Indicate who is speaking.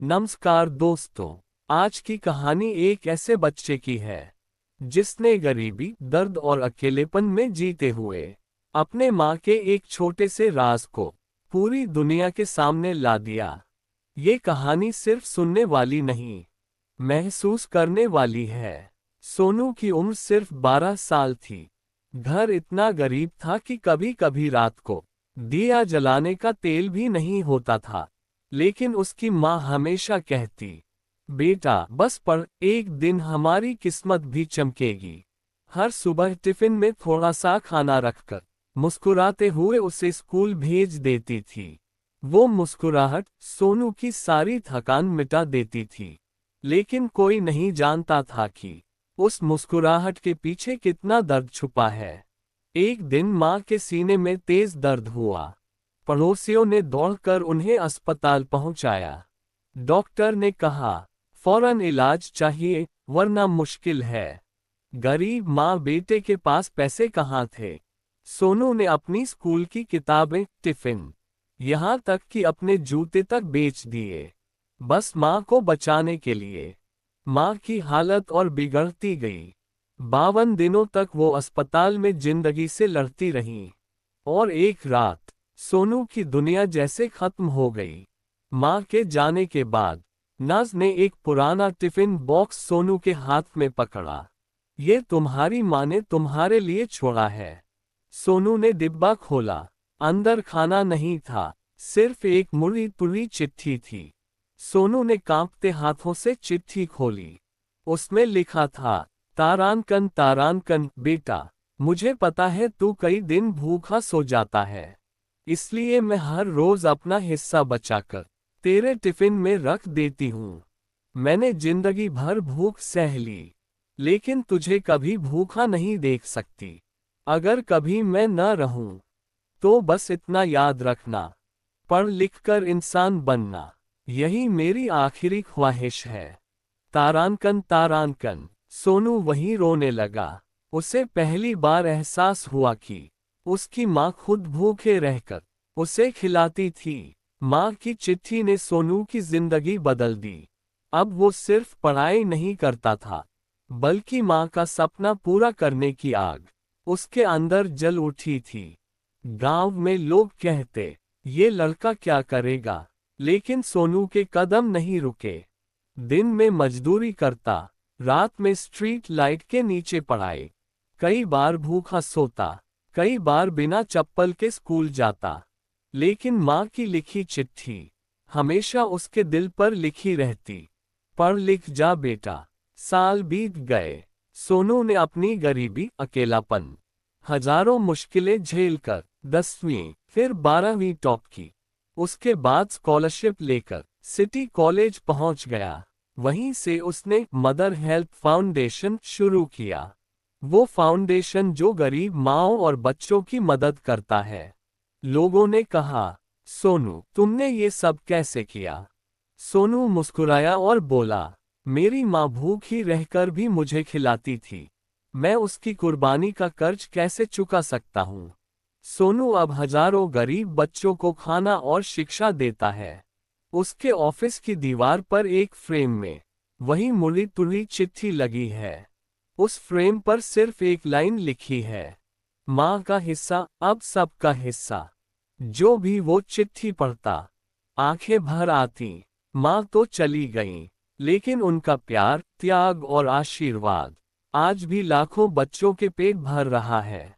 Speaker 1: नमस्कार दोस्तों। आज की कहानी एक ऐसे बच्चे की है जिसने गरीबी, दर्द और अकेलेपन में जीते हुए अपने माँ के एक छोटे से राज को पूरी दुनिया के सामने ला दिया। ये कहानी सिर्फ सुनने वाली नहीं, महसूस करने वाली है। सोनू की उम्र सिर्फ 12 साल थी। घर इतना गरीब था कि कभी कभी रात को दिया जलाने का तेल भी नहीं होता था। लेकिन उसकी माँ हमेशा कहती, बेटा बस पढ़, एक दिन हमारी किस्मत भी चमकेगी। हर सुबह टिफिन में थोड़ा सा खाना रखकर मुस्कुराते हुए उसे स्कूल भेज देती थी। वो मुस्कुराहट सोनू की सारी थकान मिटा देती थी। लेकिन कोई नहीं जानता था कि उस मुस्कुराहट के पीछे कितना दर्द छुपा है। एक दिन माँ के सीने में तेज दर्द हुआ। पड़ोसियों ने दौड़कर उन्हें अस्पताल पहुंचाया। डॉक्टर ने कहा, फौरन इलाज चाहिए वरना मुश्किल है। गरीब माँ बेटे के पास पैसे कहाँ थे। सोनू ने अपनी स्कूल की किताबें, टिफिन, यहाँ तक कि अपने जूते तक बेच दिए, बस माँ को बचाने के लिए। माँ की हालत और बिगड़ती गई। 52 दिनों तक वो अस्पताल में जिंदगी से लड़ती रही। और एक रात सोनू की दुनिया जैसे खत्म हो गई। माँ के जाने के बाद नाज ने एक पुराना टिफिन बॉक्स सोनू के हाथ में पकड़ा। ये तुम्हारी माँ ने तुम्हारे लिए छोड़ा है। सोनू ने डिब्बा खोला। अंदर खाना नहीं था, सिर्फ एक मुड़ी तुड़ी चिट्ठी थी। सोनू ने कांपते हाथों से चिट्ठी खोली। उसमें लिखा था, तारांकन तारांकन बेटा, मुझे पता है तू कई दिन भूखा सो जाता है, इसलिए मैं हर रोज अपना हिस्सा बचाकर तेरे टिफिन में रख देती हूँ। मैंने जिंदगी भर भूख सह ली, लेकिन तुझे कभी भूखा नहीं देख सकती। अगर कभी मैं न रहूं, तो बस इतना याद रखना, पढ़ लिख कर इंसान बनना, यही मेरी आखिरी ख्वाहिश है। तारांकन तारांकन। सोनू वहीं रोने लगा। उसे पहली बार एहसास हुआ कि उसकी माँ खुद भूखे रहकर उसे खिलाती थी। माँ की चिट्ठी ने सोनू की जिंदगी बदल दी। अब वो सिर्फ पढ़ाई नहीं करता था, बल्कि माँ का सपना पूरा करने की आग उसके अंदर जल उठी थी। गांव में लोग कहते, ये लड़का क्या करेगा, लेकिन सोनू के कदम नहीं रुके। दिन में मजदूरी करता, रात में स्ट्रीट लाइट के नीचे पढ़ाई। कई बार भूखा सोता, कई बार बिना चप्पल के स्कूल जाता। लेकिन माँ की लिखी चिट्ठी हमेशा उसके दिल पर लिखी रहती, पढ़ लिख जा बेटा। साल बीत गए। सोनू ने अपनी गरीबी, अकेलापन, हजारों मुश्किलें झेलकर 10वीं फिर 12वीं टॉप की। उसके बाद स्कॉलरशिप लेकर सिटी कॉलेज पहुंच गया। वहीं से उसने मदर हेल्प फाउंडेशन शुरू किया। वो फाउंडेशन जो गरीब माँओं और बच्चों की मदद करता है। लोगों ने कहा, सोनू तुमने ये सब कैसे किया। सोनू मुस्कुराया और बोला, मेरी माँ भूखी रहकर भी मुझे खिलाती थी, मैं उसकी कुर्बानी का कर्ज कैसे चुका सकता हूँ। सोनू अब हजारों गरीब बच्चों को खाना और शिक्षा देता है। उसके ऑफिस की दीवार पर एक फ्रेम में वही मुड़ी तुड़ी चिट्ठी लगी है। उस फ्रेम पर सिर्फ एक लाइन लिखी है, माँ का हिस्सा अब सबका हिस्सा। जो भी वो चिट्ठी पढ़ता, आंखें भर आती। माँ तो चली गईं, लेकिन उनका प्यार, त्याग और आशीर्वाद आज भी लाखों बच्चों के पेट भर रहा है।